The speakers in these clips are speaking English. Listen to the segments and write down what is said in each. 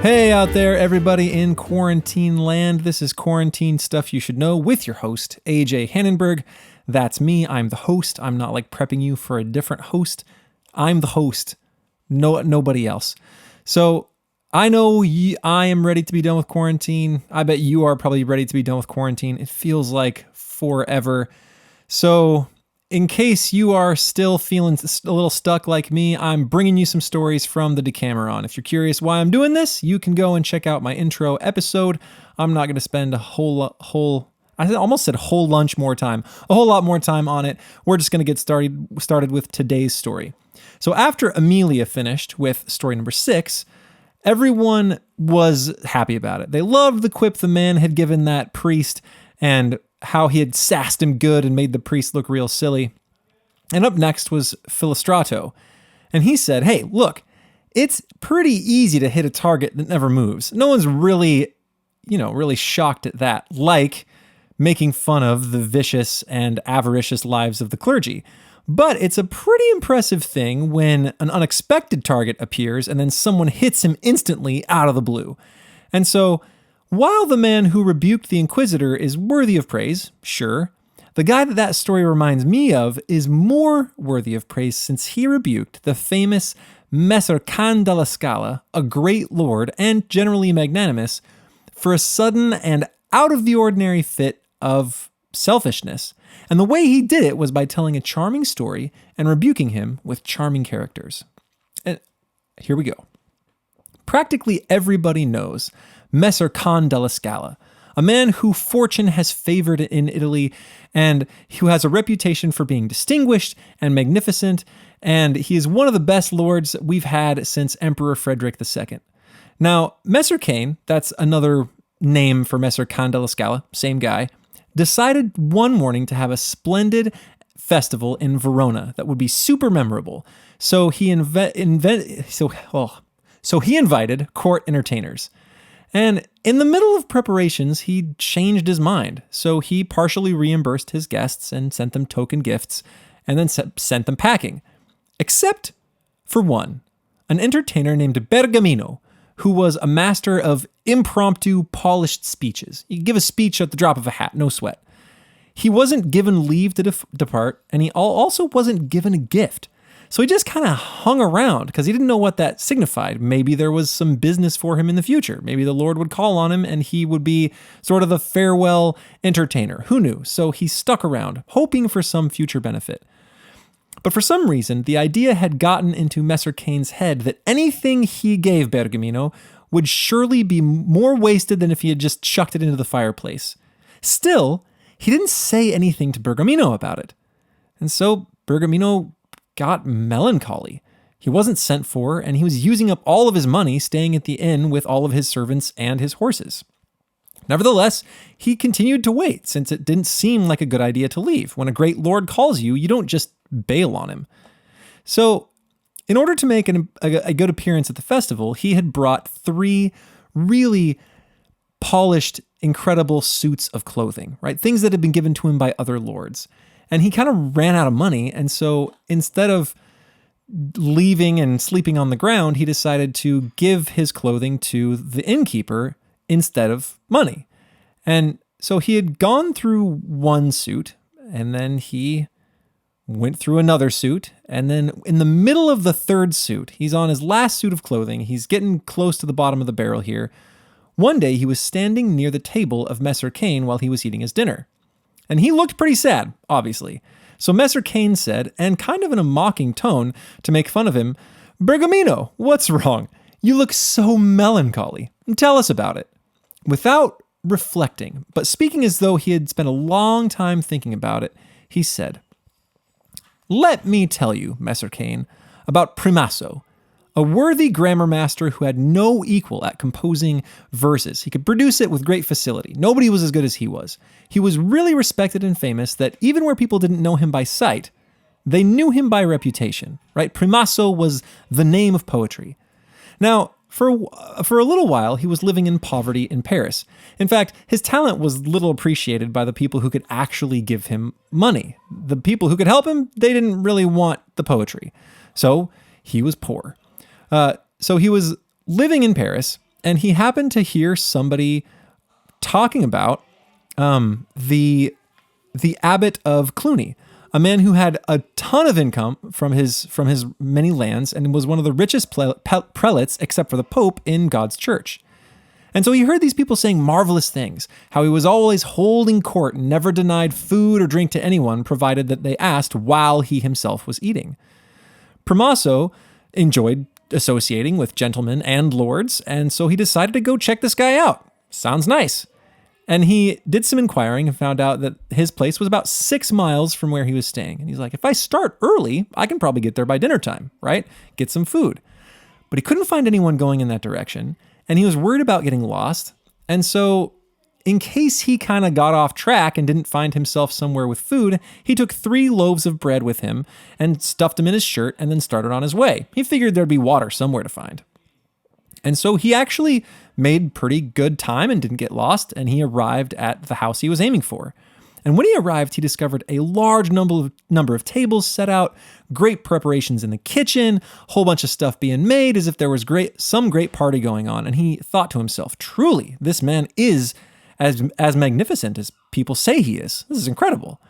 Hey out there, everybody in quarantine land. This is Quarantine Stuff You Should Know with your host, AJ Hannenberg. That's me. I'm the host. I'm not like prepping you for a different host. I'm the host. Nobody else. So I know I am ready to be done with quarantine. I bet you are probably ready to be done with quarantine. It feels like forever. So in case you are still feeling a little stuck like me, I'm bringing you some stories from the Decameron. If you're curious why I'm doing this, you can go and check out my intro episode. I'm not going to spend a whole lot more time on it. We're just going to get started with today's story. So after Amelia finished with story number 6, everyone was happy about it. They loved the quip the man had given that priest and how he had sassed him good and made the priest look real silly. And up next was Philostrato. And he said, hey, look, it's pretty easy to hit a target that never moves. No one's really shocked at that, like making fun of the vicious and avaricious lives of the clergy. But it's a pretty impressive thing when an unexpected target appears and then someone hits him instantly out of the blue. And so, while the man who rebuked the Inquisitor is worthy of praise, sure, the guy that story reminds me of is more worthy of praise since he rebuked the famous Messer Can della Scala, a great lord and generally magnanimous, for a sudden and out-of-the-ordinary fit of selfishness. And the way he did it was by telling a charming story and rebuking him with charming characters. And here we go. Practically everybody knows Messer Can della Scala, a man who fortune has favored in Italy and who has a reputation for being distinguished and magnificent, and he is one of the best lords we've had since Emperor Frederick II. Now, Messer Cane, that's another name for Messer Can della Scala, same guy, decided one morning to have a splendid festival in Verona that would be super memorable. So he invited court entertainers. And in the middle of preparations, he changed his mind. So he partially reimbursed his guests and sent them token gifts and then sent them packing. Except for one, an entertainer named Bergamino, who was a master of impromptu, polished speeches. You give a speech at the drop of a hat, no sweat. He wasn't given leave to depart, and he also wasn't given a gift. So he just kind of hung around because he didn't know what that signified. Maybe there was some business for him in the future. Maybe the Lord would call on him and he would be sort of the farewell entertainer. Who knew? So he stuck around, hoping for some future benefit. But for some reason, the idea had gotten into Messer Cane's head that anything he gave Bergamino would surely be more wasted than if he had just chucked it into the fireplace. Still, he didn't say anything to Bergamino about it. And so Bergamino got melancholy. He wasn't sent for, and he was using up all of his money staying at the inn with all of his servants and his horses. Nevertheless, he continued to wait, since it didn't seem like a good idea to leave. When a great lord calls you, you don't just bail on him. So, in order to make a good appearance at the festival, he had brought 3 really polished, incredible suits of clothing, right? Things that had been given to him by other lords. And he kind of ran out of money, and so instead of leaving and sleeping on the ground, he decided to give his clothing to the innkeeper instead of money. And so he had gone through one suit, and then he went through another suit, and then in the middle of the third suit, he's on his last suit of clothing, he's getting close to the bottom of the barrel here. One day he was standing near the table of Messer Cane while he was eating his dinner. And he looked pretty sad, obviously. So Messer Cane said, and kind of in a mocking tone to make fun of him, "Bergamino, what's wrong? You look so melancholy. Tell us about it." Without reflecting, but speaking as though he had spent a long time thinking about it, he said, "Let me tell you, Messer Cane, about Primasso, a worthy grammar master who had no equal at composing verses. He could produce it with great facility. Nobody was as good as he was. He was really respected and famous that even where people didn't know him by sight, they knew him by reputation, right? Primasso was the name of poetry. Now, for a little while, he was living in poverty in Paris. In fact, his talent was little appreciated by the people who could actually give him money. The people who could help him, they didn't really want the poetry. So he was poor. So he was living in Paris, and he happened to hear somebody talking about the Abbot of Cluny, a man who had a ton of income from his many lands and was one of the richest prelates, except for the Pope, in God's church. And so he heard these people saying marvelous things, how he was always holding court and never denied food or drink to anyone, provided that they asked while he himself was eating. Primasso enjoyed associating with gentlemen and lords, and so he decided to go check this guy out. Sounds nice. And he did some inquiring and found out that his place was about 6 miles from where he was staying. And he's like, if I start early, I can probably get there by dinner time, right? Get some food. But he couldn't find anyone going in that direction. And he was worried about getting lost. And so in case he kind of got off track and didn't find himself somewhere with food, he took 3 loaves of bread with him and stuffed them in his shirt and then started on his way. He figured there'd be water somewhere to find. And so he actually made pretty good time and didn't get lost, and he arrived at the house he was aiming for. And when he arrived, he discovered a large number of tables set out, great preparations in the kitchen, a whole bunch of stuff being made as if there was some great party going on. And he thought to himself, truly, this man is as magnificent as people say he is. This is incredible.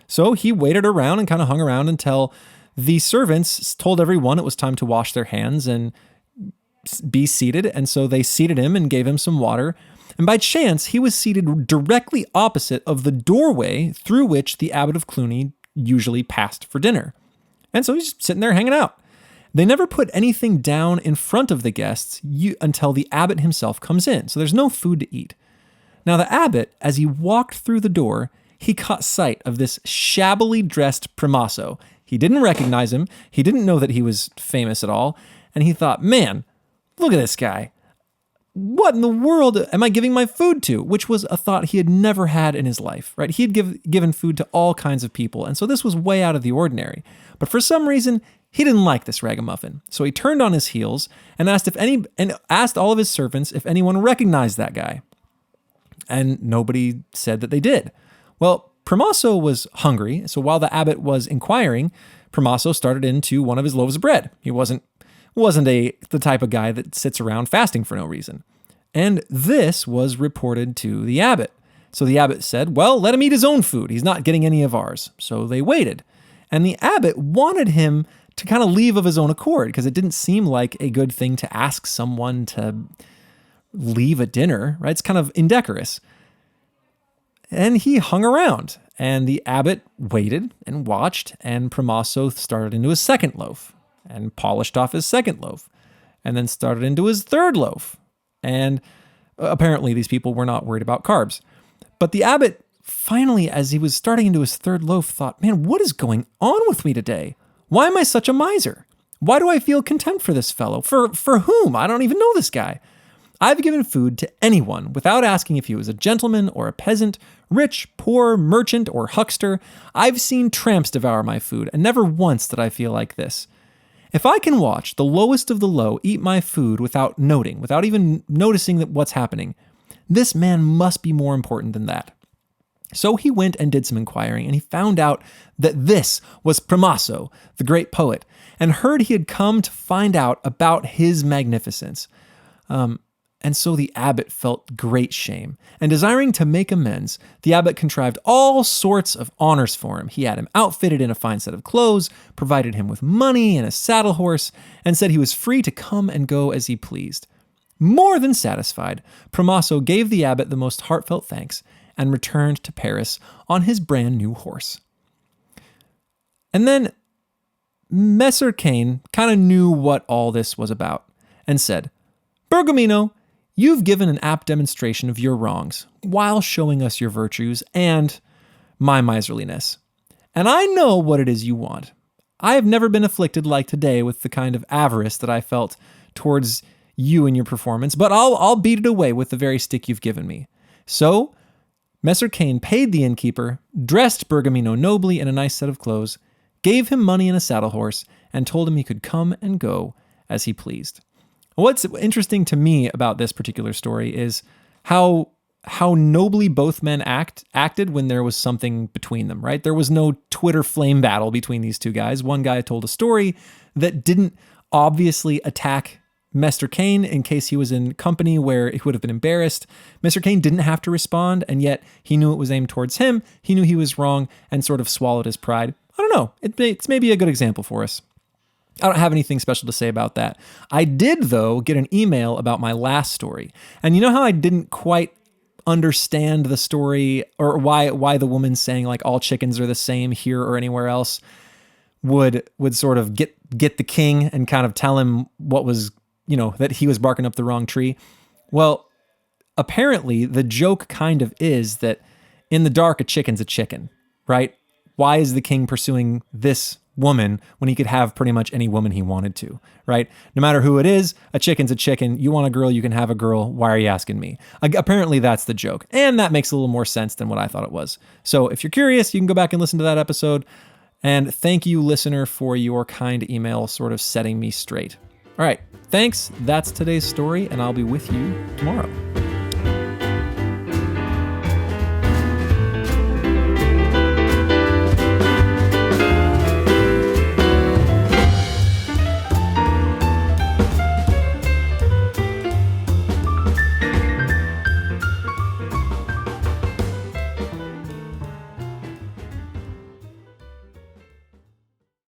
So he waited around and kind of hung around until the servants told everyone it was time to wash their hands and be seated. And so they seated him and gave him some water. And by chance, he was seated directly opposite of the doorway through which the Abbot of Cluny usually passed for dinner. And so he's just sitting there hanging out. They never put anything down in front of the guests until the abbot himself comes in. So there's no food to eat. Now the abbot, as he walked through the door, he caught sight of this shabbily dressed Primasso. He didn't recognize him. He didn't know that he was famous at all. And he thought, man, look at this guy. What in the world am I giving my food to? Which was a thought he had never had in his life, right? He had given food to all kinds of people, and so this was way out of the ordinary. But for some reason, he didn't like this ragamuffin. So he turned on his heels and asked all of his servants if anyone recognized that guy. And nobody said that they did. Well, Primasso was hungry, so while the abbot was inquiring, Primasso started into one of his loaves of bread. He wasn't the type of guy that sits around fasting for no reason. And this was reported to the abbot. So the abbot said, well, let him eat his own food. He's not getting any of ours. So they waited. And the abbot wanted him to kind of leave of his own accord because it didn't seem like a good thing to ask someone to leave a dinner, right? It's kind of indecorous. And he hung around, and the abbot waited and watched, and Primasso started into his second loaf and polished off his second loaf, and then started into his third loaf. And apparently these people were not worried about carbs. But the abbot finally, as he was starting into his third loaf, thought, man, what is going on with me today? Why am I such a miser? Why do I feel contempt for this fellow? For whom? I don't even know this guy. I've given food to anyone without asking if he was a gentleman or a peasant, rich, poor, merchant, or huckster. I've seen tramps devour my food, and never once did I feel like this. If I can watch the lowest of the low eat my food without even noticing that what's happening, this man must be more important than that. So he went and did some inquiring, and he found out that this was Primasso, the great poet, and heard he had come to find out about his magnificence. And so the abbot felt great shame, and desiring to make amends, the abbot contrived all sorts of honors for him. He had him outfitted in a fine set of clothes, provided him with money and a saddle horse, and said he was free to come and go as he pleased. More than satisfied, Primasso gave the abbot the most heartfelt thanks and returned to Paris on his brand new horse. And then Messer Cain kind of knew what all this was about and said, Bergamino, you've given an apt demonstration of your wrongs while showing us your virtues and my miserliness. And I know what it is you want. I have never been afflicted like today with the kind of avarice that I felt towards you in your performance, but I'll beat it away with the very stick you've given me. So Messer Cain paid the innkeeper, dressed Bergamino nobly in a nice set of clothes, gave him money and a saddle horse, and told him he could come and go as he pleased. What's interesting to me about this particular story is how nobly both men acted when there was something between them, right? There was no Twitter flame battle between these two guys. One guy told a story that didn't obviously attack Mr. Kane in case he was in company where he would have been embarrassed. Mr. Kane didn't have to respond, and yet he knew it was aimed towards him. He knew he was wrong and sort of swallowed his pride. I don't know. It's maybe a good example for us. I don't have anything special to say about that. I did, though, get an email about my last story. And you know how I didn't quite understand the story, or why the woman saying like all chickens are the same here or anywhere else would sort of get the king and kind of tell him what was, that he was barking up the wrong tree. Well, apparently the joke kind of is that in the dark, a chicken's a chicken, right? Why is the king pursuing this woman when he could have pretty much any woman he wanted to, right? No matter who it is, a chicken's a chicken. You want a girl, you can have a girl. Why are you asking me? Apparently that's the joke. And that makes a little more sense than what I thought it was. So if you're curious, you can go back and listen to that episode. And thank you, listener, for your kind email sort of setting me straight. All right, thanks. That's today's story, and I'll be with you tomorrow.